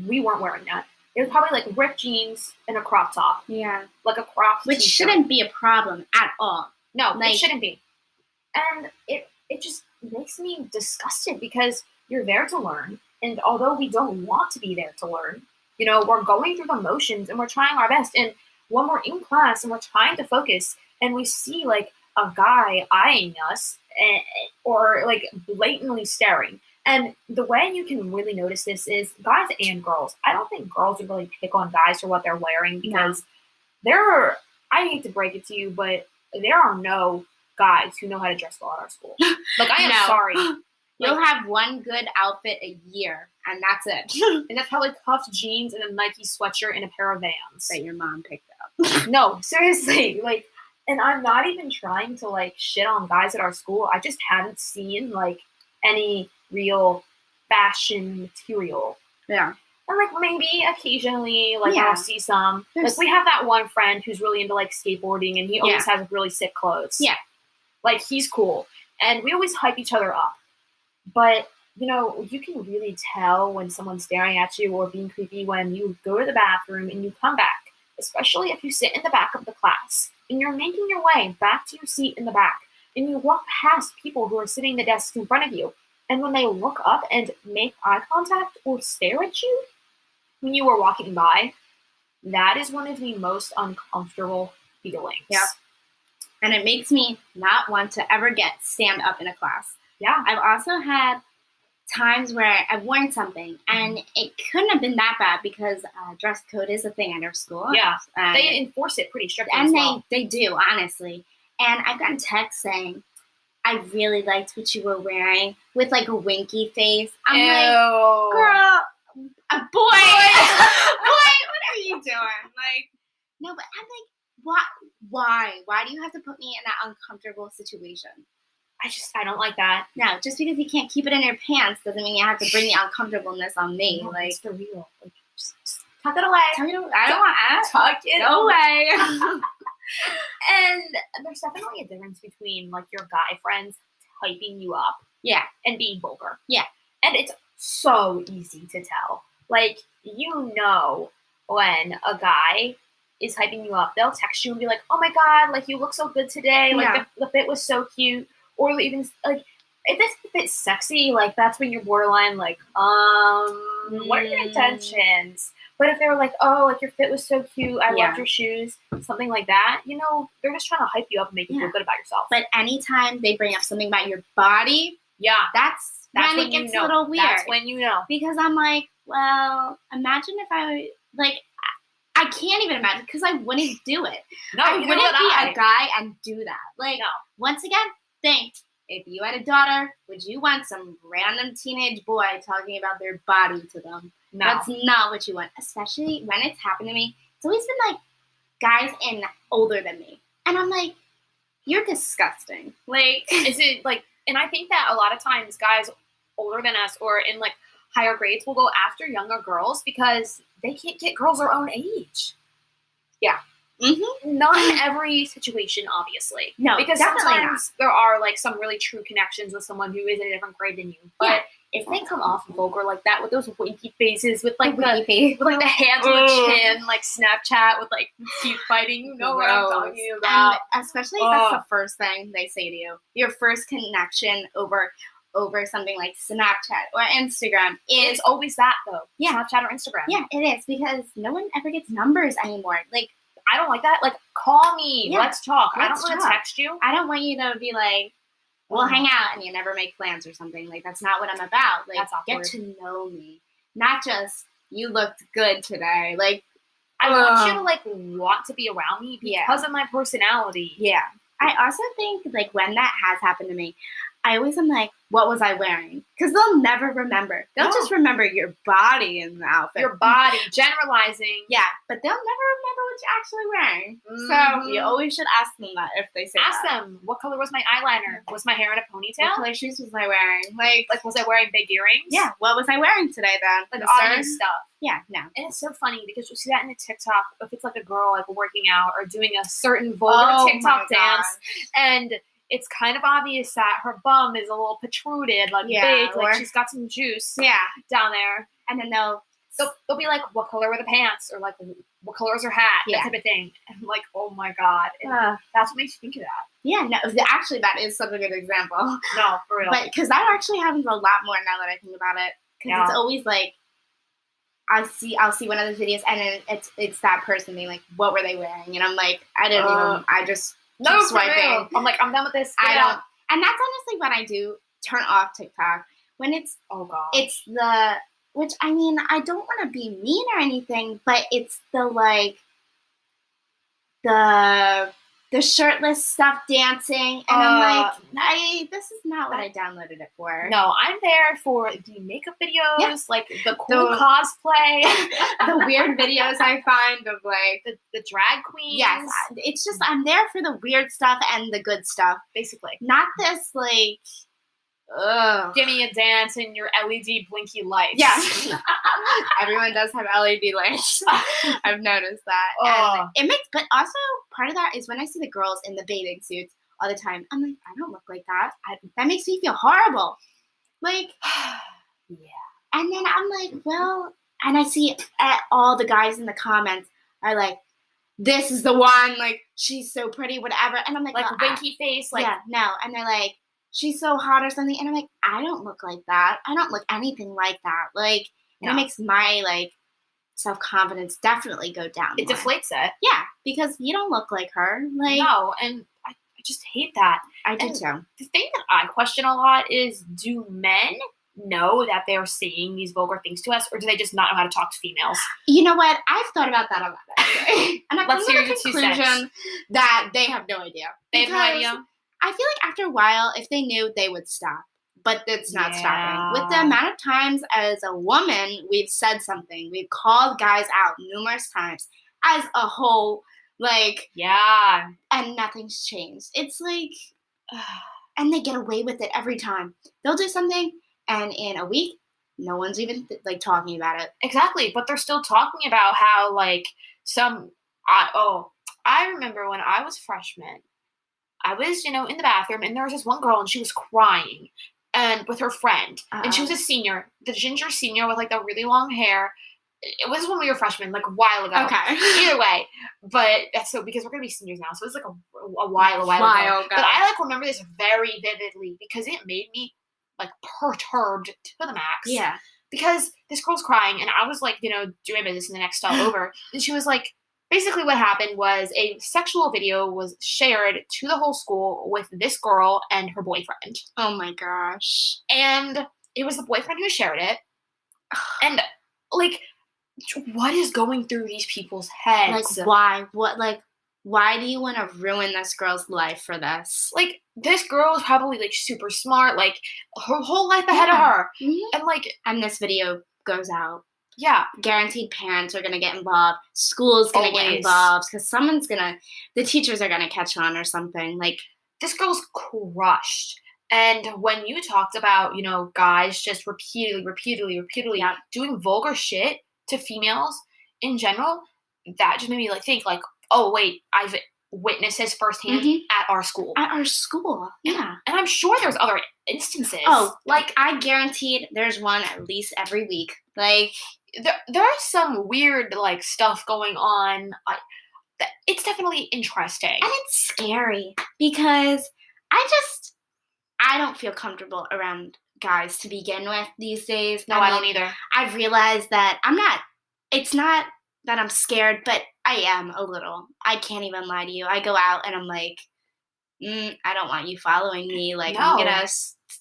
we weren't wearing that. It was probably like ripped jeans and a crop top. Yeah. Like a crop Which t-shirt. shouldn't be a problem at all. No, like, it shouldn't be. And it just makes me disgusted because you're there to learn. And although we don't want to be there to learn, you know, we're going through the motions and we're trying our best. And when we're in class and we're trying to focus and we see like a guy eyeing us or like blatantly staring. And the way you can really notice this is guys and girls. I don't think girls would really pick on guys for what they're wearing because I hate to break it to you, but there are no guys who know how to dress well at our school. Like, I am sorry. You'll have one good outfit a year, and that's it. And that's probably cuffed jeans and a Nike sweatshirt and a pair of Vans. That your mom picked up. No, seriously. Like, and I'm not even trying to, like, shit on guys at our school. I just haven't seen, like, any real fashion material. Yeah. And, like, maybe occasionally, like, I'll see some. Like, we have that one friend who's really into, like, skateboarding, and he always has really sick clothes. Yeah. Like, he's cool. And we always hype each other up. But, you know, you can really tell when someone's staring at you or being creepy when you go to the bathroom and you come back, especially if you sit in the back of the class and you're making your way back to your seat in the back and you walk past people who are sitting at the desks in front of you. And when they look up and make eye contact or stare at you when you were walking by, that is one of the most uncomfortable feelings. Yeah. And it makes me not want to ever stand up in a class. Yeah. I've also had times where I've worn something and it couldn't have been that bad because dress code is a thing at our school. Yeah. They enforce it pretty strictly and as well. They do, honestly. And I've gotten texts saying, I really liked what you were wearing with like a winky face. I'm Ew. like, girl, a boy, boy, what are you doing? Like, no, but I'm like, why do you have to put me in that uncomfortable situation? I don't like that. No, just because you can't keep it in your pants doesn't mean you have to bring the uncomfortableness on me. No, like, it's for real. Like, just tuck it away. I don't want that. Tuck it Go away. And there's definitely a difference between like your guy friends hyping you up, Yeah, and being vulgar. Yeah. And it's so easy to tell. Like, you know when a guy is hyping you up, they'll text you and be like, "Oh my god, like you look so good today. Like Yeah. the fit was so cute." Or even like if this fit's sexy, like that's when you're borderline like, what are your intentions? But if they were like, "Oh, like your fit was so cute, I Yeah. loved your shoes," something like that, you know, they're just trying to hype you up and make you feel good about yourself. But anytime they bring up something about your body, yeah, that's when it gets a little weird. That's when you know. Because I'm like, well, imagine if I like. I can't even imagine because I wouldn't do it. No, I neither wouldn't would be I. a guy and do that. Like, No. once again, think. If you had a daughter, would you want some random teenage boy talking about their body to them? No. That's not what you want. Especially when it's happened to me. It's always been like guys older than me. And I'm like, you're disgusting. Like, is it like, and I think that a lot of times guys older than us or in like higher grades will go after younger girls because they can't get girls their own age. Yeah. Mm-hmm. Not in every situation, obviously. No, because definitely sometimes there are like some really true connections with someone who is in a different grade than you. But if they come off vulgar like that with those winky faces, with like the hands on the chin, like Snapchat with like teeth fighting, you know what I'm talking about. And especially if that's the first thing they say to you, your first connection over something like Snapchat or Instagram. It's always that though. Yeah. Snapchat or Instagram. Yeah, it is because no one ever gets numbers anymore. Like, I don't like that. Like, call me. Yeah. Let's talk. I Let's don't want to talk. text you. I don't want you to be like, we'll hang out and you never make plans or something. Like, that's not what I'm about. Like, That's awkward. get to know me. Not just, you looked good today. Like, I want you to like want to be around me because of my personality. Yeah. I also think like when that has happened to me, I always am like, what was I wearing? Because they'll never remember. They'll just remember your body in the outfit. Your body, generalizing. Yeah, but they'll never remember what you're actually wearing. So you always should ask them that if they say Ask that. them, what color was my eyeliner? Was my hair in a ponytail? What color shoes was I wearing? Like was I wearing big earrings? Yeah, what was I wearing today then? Like obvious stuff. Yeah, no. And it's so funny because you see that in the TikTok, if it's like a girl like working out or doing a certain vulgar TikTok dance, and it's kind of obvious that her bum is a little protruded, like big, like she's got some juice down there. And then they'll be like, what color were the pants? Or like, what color is her hat? That type of thing. And I'm like, oh my God. That's what makes you think of that. Yeah, no, actually that is such a good example. No, for real. But because that actually happens a lot more now that I think about it. Because it's always like, I'll see one of those videos and then it's that person being like, what were they wearing? And I'm like, I just keep swiping. I'm like, I'm done with this. I don't. And that's honestly when I do turn off TikTok. When it's, it's the, which I mean, I don't want to be mean or anything, but it's the like, the shirtless stuff dancing. And I'm like, this is not what I downloaded it for. No, I'm there for the makeup videos, like the cool cosplay, the weird videos I find of like the drag queens. Yes, it's just, I'm there for the weird stuff and the good stuff. Basically. Not this like, give me a dance in your LED blinky lights. Yeah. Everyone does have LED lights. I've noticed that. And it makes, but also part of that is when I see the girls in the bathing suits all the time, I'm like, I don't look like that. That makes me feel horrible. Like, yeah. And then I'm like, well, and I see all the guys in the comments are like, this is the one, like, she's so pretty, whatever. And I'm like, well, winky face, like, yeah, no. And they're like, she's so hot or something. And I'm like, I don't look like that. I don't look anything like that. Like, and it makes my, like, self-confidence definitely go down. It deflates it. Yeah, because you don't look like her. Like, no, and I just hate that. I do too. The thing that I question a lot is, do men know that they're saying these vulgar things to us, or do they just not know how to talk to females? You know what? I've thought about that a lot, actually. And I've come to the conclusion that they have no idea. They have no idea? I feel like after a while, if they knew, they would stop. But it's not stopping. With the Yeah. amount of times as a woman we've said something, we've called guys out numerous times as a whole, like, Yeah. and nothing's changed. It's like, and they get away with it every time. They'll do something, and in a week, no one's even like talking about it. Exactly, but they're still talking about how like I remember when I was a freshman, I was, in the bathroom and there was this one girl and she was crying and with her friend. And she was a senior, the ginger senior with like the really long hair. It was when we were freshmen, like a while ago. Okay. Either way, but that's so because we're gonna be seniors now, so it's like a while ago. But I like remember this very vividly because it made me like perturbed to the max. Yeah. Because this girl's crying and I was like, doing my business in the next stall over, and she was like, basically what happened was a sexual video was shared to the whole school with this girl and her boyfriend. Oh my gosh. And it was the boyfriend who shared it. And like, what is going through these people's heads? Like, why? Why do you want to ruin this girl's life for this? Like, this girl is probably like super smart, like her whole life ahead of her. Mm-hmm. And this video goes out. Yeah. Guaranteed parents are going to get involved. School's going to get involved because the teachers are going to catch on or something. Like, this girl's crushed. And when you talked about, guys just repeatedly doing vulgar shit to females in general, that just made me like think like, oh wait, I've witnessed this firsthand at our school. At our school, yeah. And I'm sure there's other instances. Oh, like I guaranteed there's one at least every week. Like there's some weird like stuff going on. It's definitely interesting. And it's scary because I don't feel comfortable around guys to begin with these days. No, I don't either. I've realized that it's not that I'm scared, but I am a little. I can't even lie to you. I go out and I'm like, I don't want you following me. Like, no. I'm going to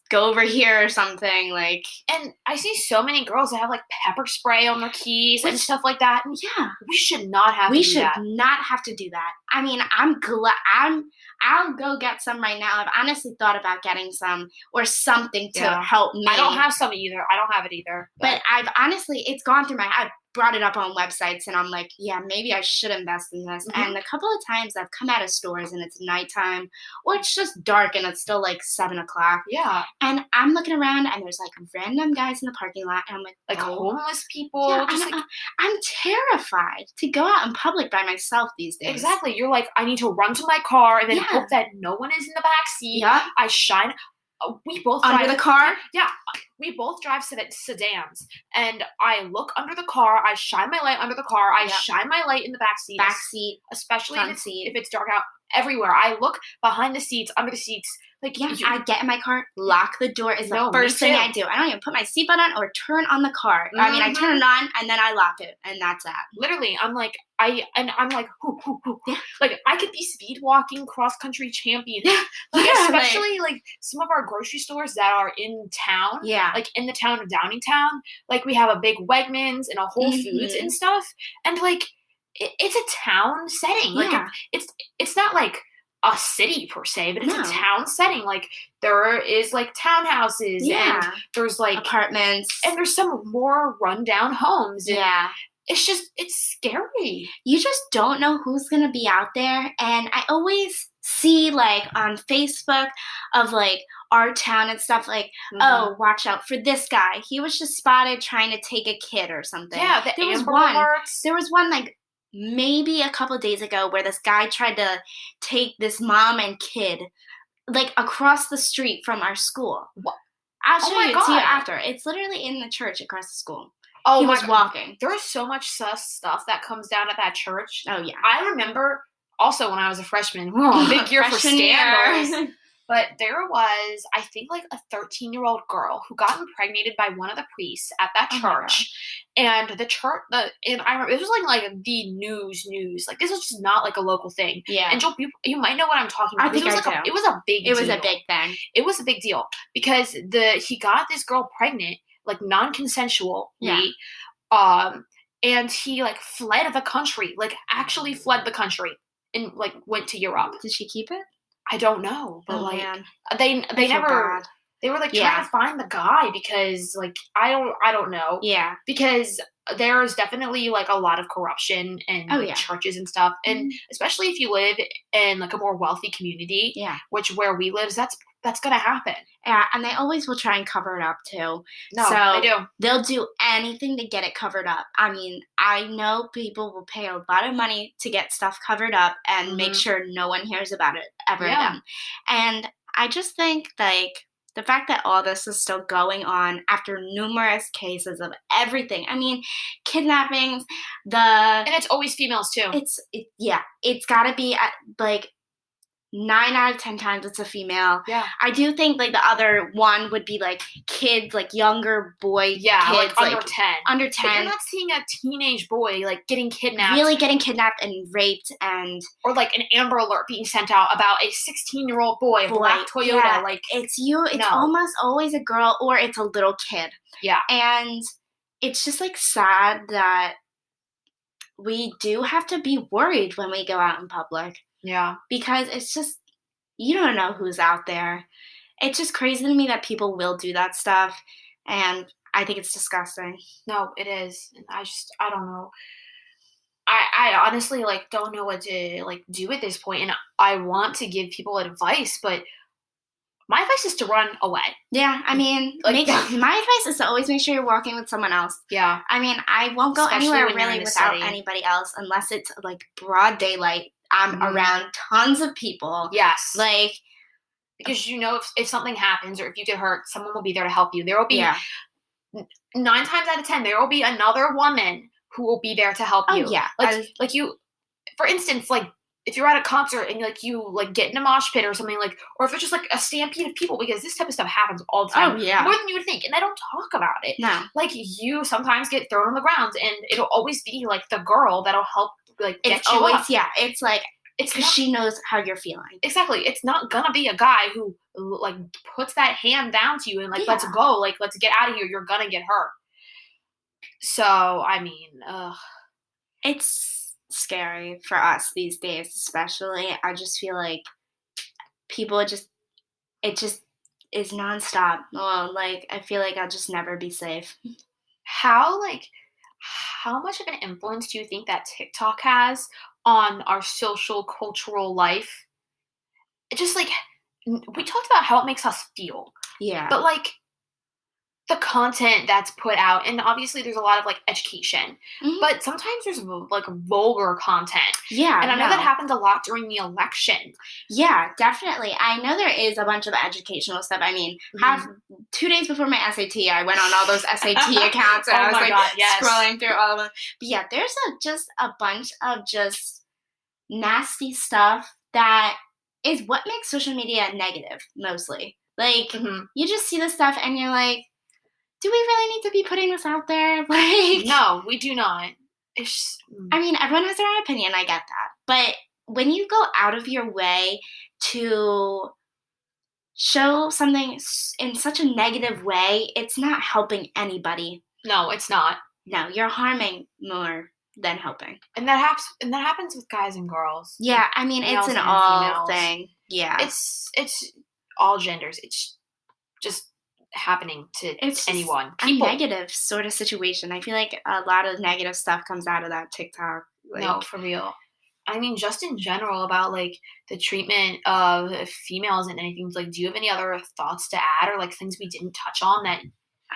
go over here or something. Like, and I see so many girls that have like pepper spray on their keys and stuff like that. And yeah. We should not have to do that. We should not have to do that. I mean, I'll go get some right now. I've honestly thought about getting some or something to help me. I don't have some either. I don't have it either. But I've honestly, it's gone through I've brought it up on websites and I'm like, yeah, maybe I should invest in this. Mm-hmm. And a couple of times I've come out of stores and it's nighttime or it's just dark and it's still like 7:00. Yeah. And I'm looking around and there's like random guys in the parking lot and I'm like homeless people. Yeah, I'm terrified to go out in public by myself these days. Exactly. You're like, I need to run to my car and then hope that no one is in the back seat. Yeah. I shine. We both under drive the car. Yeah, we both drive sedans, and I look under the car. I shine my light under the car. I shine my light in the back seat. Especially if it's dark out. Everywhere I look behind the seats, under the seats. Like I get in my car, lock the door is the first thing I do. I don't even put my seatbelt on or turn on the car. Mm-hmm. I mean, I turn it on and then I lock it, and that's that. Literally, I'm like, whoo. Yeah. Like I could be speed walking cross country champion. Yeah. Like especially like some of our grocery stores that are in town. Yeah. Like in the town of Downingtown. Like we have a big Wegmans and a Whole Foods and stuff. And like it's a town setting. Like it's not like a city per se, but it's a town setting. Like there is like townhouses and there's like apartments and there's some more rundown homes. And it's scary. You just don't know who's gonna be out there. And I always see like on Facebook of like our town and stuff like, oh, watch out for this guy. He was just spotted trying to take a kid or something. Yeah, there was one like maybe a couple of days ago where this guy tried to take this mom and kid like across the street from our school. What? I'll show you to you after. It's literally in the church across the school. Oh, he was walking. There is so much sus stuff that comes down at that church. Oh yeah. I remember also when I was a freshman. Big year for scandals. But there was, I think, like a 13-year-old girl who got impregnated by one of the priests at that church. And the church, and I remember, this was like the news. Like, this was just not like a local thing. Yeah. And Joel, you might know what I'm talking about. I think it was it was a big deal. It was a big thing. It was a big deal. Because he got this girl pregnant, like non-consensually. Yeah. And he, like, fled the country. Like, actually fled the country. And, like, went to Europe. Did she keep it? I don't know, but Oh, like man. they I feel never. bad. They were like Yeah. trying to find the guy because like I don't know. Yeah. Because there is definitely like a lot of corruption in Oh, like yeah. churches and stuff. And especially if you live in like a more wealthy community, Yeah. which where we live, that's gonna happen. Yeah, and they always will try and cover it up too. No, So they do. they'll do anything to get it covered up. I mean, I know people will pay a lot of money to get stuff covered up and make sure no one hears about it ever again. And I just think like the fact that all this is still going on after numerous cases of everything. I mean, kidnappings, And it's always females too. It's got to be like 9 out of 10 times it's a female. Yeah. I do think like the other one would be like kids, like younger boy kids. Like under 10. Under But 10. you're not seeing a teenage boy like getting kidnapped. Really getting kidnapped and raped and or like an Amber Alert being sent out about a 16-year-old boy, a black Toyota. Yeah. Like it's almost always a girl or it's a little kid. Yeah. And it's just like sad that we do have to be worried when we go out in public. Yeah. Because it's just, you don't know who's out there. It's just crazy to me that people will do that stuff. And I think it's disgusting. No, it is. And I don't know. I honestly like don't know what to like do at this point. And I want to give people advice, but my advice is to run away. Yeah, I mean, my advice is to always make sure you're walking with someone else. Yeah. I mean, I won't go Especially anywhere when you're really in the without city. anybody else unless it's like broad daylight. I'm around tons of people. Yes. Like, because you know if something happens or if you get hurt, someone will be there to help you. There will be 9 times out of 10, there will be another woman who will be there to help you. Oh, yeah. Like you, for instance, like if you're at a concert and you get in a mosh pit or something like, or if it's just like a stampede of people, because this type of stuff happens all the time. Oh, yeah. More than you would think. And I don't talk about it. No. Like you sometimes get thrown on the ground and it'll always be like the girl that'll help like get it's you always, up. Yeah, it's like, it's because she knows how you're feeling. Exactly. It's not gonna be a guy who like puts that hand down to you and like, let's go, like, let's get out of here. You're gonna get hurt. So, I mean, it's scary for us these days, especially. I just feel like people it just is nonstop. Well, like, I feel like I'll just never be safe. How much of an influence do you think that TikTok has on our social cultural life? It just like, we talked about how it makes us feel. Yeah. But like, the content that's put out, and obviously there's a lot of like education, but sometimes there's like vulgar content. Yeah, and I know that happens a lot during the election. Yeah, definitely. I know there is a bunch of educational stuff. I mean, 2 days before my SAT, I went on all those SAT accounts and I was scrolling through all of them. But yeah, there's just a bunch of just nasty stuff that is what makes social media negative mostly. Like, you just see this stuff and you're like, do we really need to be putting this out there? Like, no, we do not. I mean, everyone has their own opinion. I get that. But when you go out of your way to show something in such a negative way, it's not helping anybody. No, it's not. No, you're harming more than helping. And that happens with guys and girls. Yeah, I mean, it's an all thing. Yeah. It's all genders. It's just happening to anyone. People. A negative sort of situation. I feel like a lot of negative stuff comes out of that TikTok. Like, no, for real. I mean, just in general about like the treatment of females and anything. Like, do you have any other thoughts to add or like things we didn't touch on that?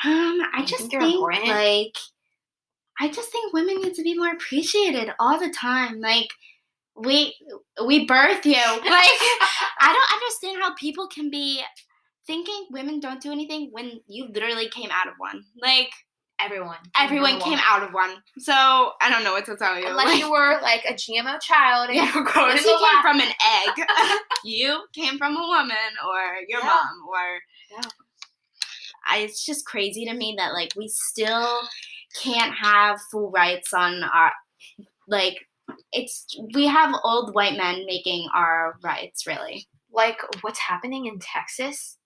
I just think important? Like, I just think women need to be more appreciated all the time. Like, we birth you. Like, I don't understand how people can be thinking women don't do anything when you literally came out of one. Like, everyone came out of one. So I don't know what to tell you. Unless you were like a GMO child and you were growing you came from an egg. You came from a woman or your mom or it's just crazy to me that like we still can't have full rights on our we have old white men making our rights, really. Like what's happening in Texas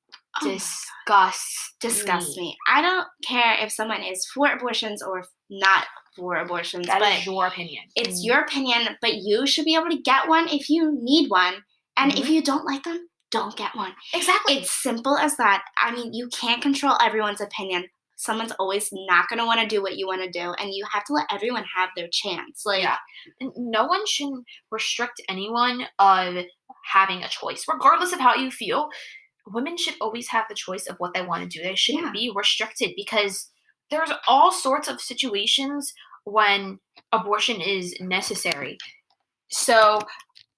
disgusts me. I don't care if someone is for abortions or not for abortions. That is your opinion. It's your opinion, but you should be able to get one if you need one. And if you don't like them, don't get one. Exactly. It's simple as that. I mean, you can't control everyone's opinion. Someone's always not going to want to do what you want to do, and you have to let everyone have their chance. Like, Yeah. And no one shouldn't restrict anyone of having a choice, regardless of how you feel. Women should always have the choice of what they want to do. They shouldn't Yeah. be restricted because there's all sorts of situations when abortion is necessary. So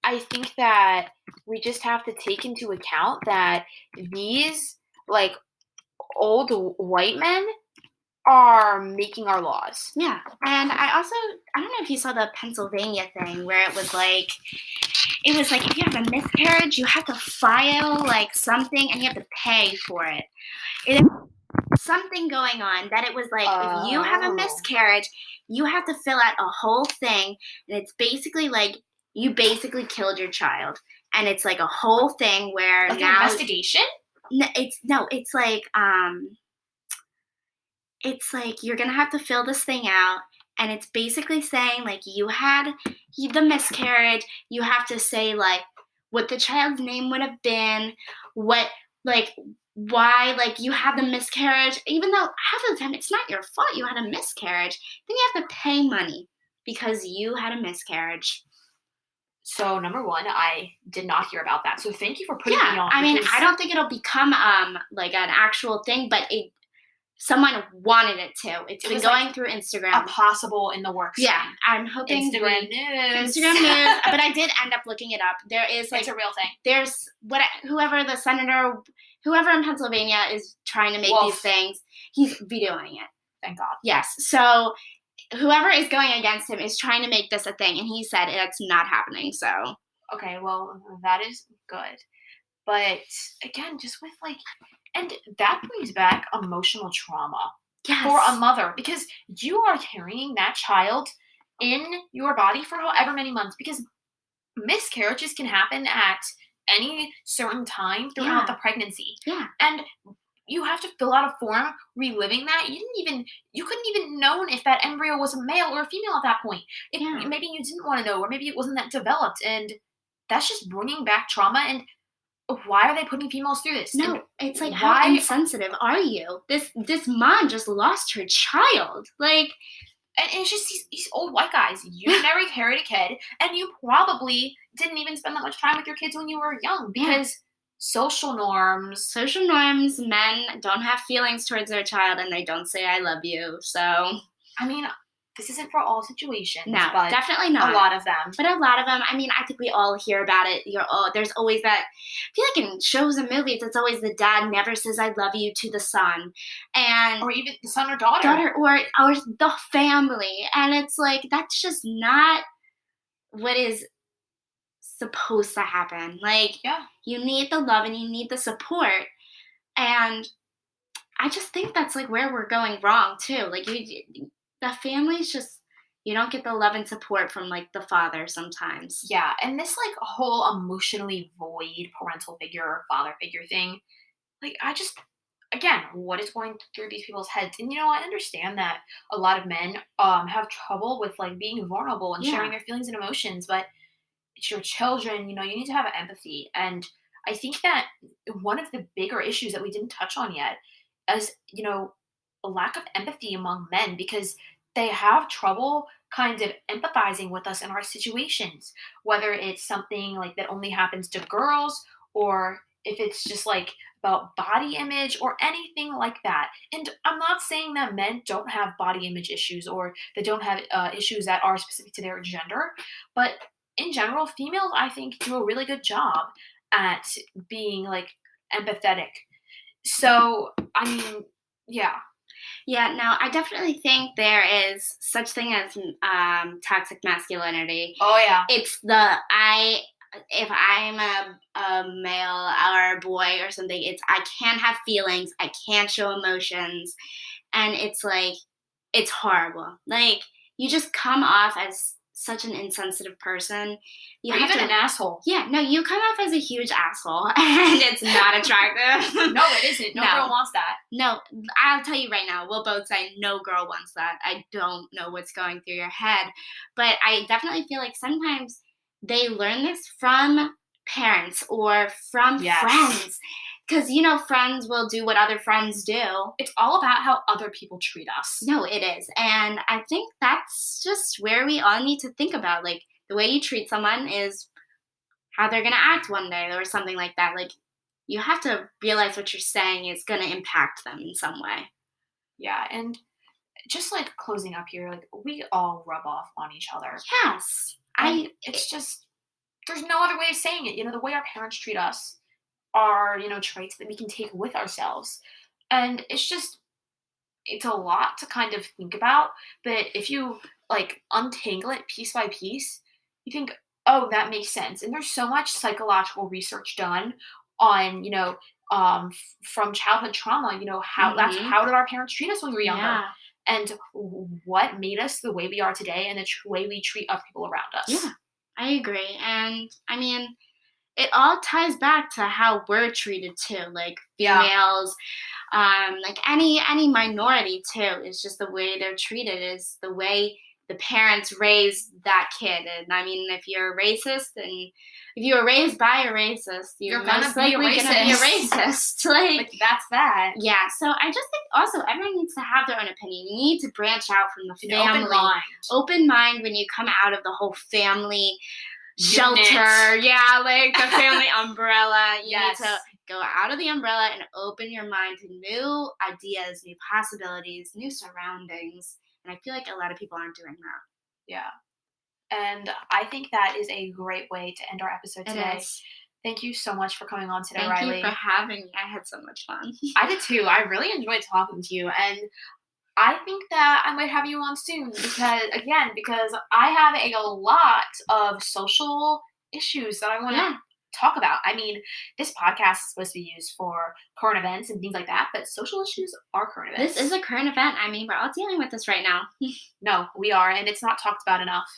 I think that we just have to take into account that these like old white men are making our laws. Yeah. And I don't know if you saw the Pennsylvania thing where it was like if you have a miscarriage, you have to file like something and you have to pay for it. It is something going on that it was like if you have a miscarriage, you have to fill out a whole thing, and it's basically like you basically killed your child. And it's like a whole thing where Like now an investigation? It's like you're gonna have to fill this thing out, and it's basically saying like you had the miscarriage. You have to say like what the child's name would have been, what like why like you had the miscarriage, even though half of the time it's not your fault you had a miscarriage. Then you have to pay money because you had a miscarriage. So number one, I did not hear about that. So thank you for putting me on. I mean, I don't think it'll become like an actual thing, but someone wanted it to. It's been going through Instagram. A possible in the works. Yeah, I'm hoping Instagram news. But I did end up looking it up. There is like it's a real thing. There's whoever the senator, whoever in Pennsylvania is trying to make these things, he's vetoing it. Thank God. Yes. So whoever is going against him is trying to make this a thing, and he said it's not happening. So okay, well that is good, but again, just with like. And that brings back emotional trauma for a mother because you are carrying that child in your body for however many months because miscarriages can happen at any certain time throughout the pregnancy. Yeah. And you have to fill out a form reliving that. You couldn't even known if that embryo was a male or a female at that point. Maybe you didn't want to know, or maybe it wasn't that developed. And that's just bringing back trauma. And why are they putting females through this? No, it's like, how insensitive are you? This mom just lost her child. Like, and it's just these old white guys. You never carried a kid, and you probably didn't even spend that much time with your kids when you were young because social norms, men don't have feelings towards their child, and they don't say "I love you." So, I mean, this isn't for all situations. No, but definitely not. A lot of them. But a lot of them, I mean, I think we all hear about it. There's always that, I feel like in shows and movies, it's always the dad never says I love you to the son. Or even the son or daughter. Or the family. And it's like, that's just not what is supposed to happen. Like, you need the love and you need the support. And I just think that's like where we're going wrong too. Like the family's just, you don't get the love and support from like the father sometimes. Yeah, and this like whole emotionally void parental figure or father figure thing, like again, what is going through these people's heads? And I understand that a lot of men have trouble with like being vulnerable and sharing their feelings and emotions, but it's your children, you need to have empathy. And I think that one of the bigger issues that we didn't touch on yet is, a lack of empathy among men because they have trouble kind of empathizing with us in our situations, whether it's something like that only happens to girls or if it's just like about body image or anything like that. And I'm not saying that men don't have body image issues or they don't have issues that are specific to their gender, but in general, females, I think, do a really good job at being like empathetic. So, I mean, yeah. Yeah, no, I definitely think there is such thing as toxic masculinity. Oh, yeah. It's if I'm a male or a boy or something, it's I can't have feelings, I can't show emotions, and it's like, it's horrible. Like, you just come off as such an insensitive person. Or even an asshole. Yeah, no, you come off as a huge asshole, and it's not attractive. No, it isn't. No girl wants that. No, I'll tell you right now, we'll both say no girl wants that. I don't know what's going through your head. But I definitely feel like sometimes they learn this from parents or from friends. Because, friends will do what other friends do. It's all about how other people treat us. No, it is. And I think that's just where we all need to think about. Like, the way you treat someone is how they're going to act one day or something like that. Like, you have to realize what you're saying is going to impact them in some way. Yeah, and just like closing up here, like we all rub off on each other. Yes. It's just, there's no other way of saying it. The way our parents treat us are, traits that we can take with ourselves. And it's a lot to kind of think about. But if you like untangle it piece by piece, you think, oh, that makes sense. And there's so much psychological research done on, from childhood trauma, how how did our parents treat us when we were younger? Yeah. And what made us the way we are today and the way we treat other people around us. Yeah, I agree. And I mean, it all ties back to how we're treated too, like females, like any minority too. It's just the way they're treated is the way the parents raise that kid. And I mean, if you're racist and if you were raised by a racist, you're most likely going to be a racist. Like that's that. Yeah. So I just think also everyone needs to have their own opinion. You need to branch out from the family. Open mind when you come out of the whole family shelter. Yeah, like the family umbrella. You need to go out of the umbrella and open your mind to new ideas, new possibilities, new surroundings. And I feel like a lot of people aren't doing that. Yeah. And I think that is a great way to end our episode today. Thank you so much for coming on today, Reilly. Thank you for having me. I had so much fun. I did too. I really enjoyed talking to you. And I think that I might have you on soon because I have a lot of social issues that I want to talk about. I mean, this podcast is supposed to be used for current events and things like that, but social issues are current events. This is a current event. I mean, we're all dealing with this right now. No, we are, and it's not talked about enough.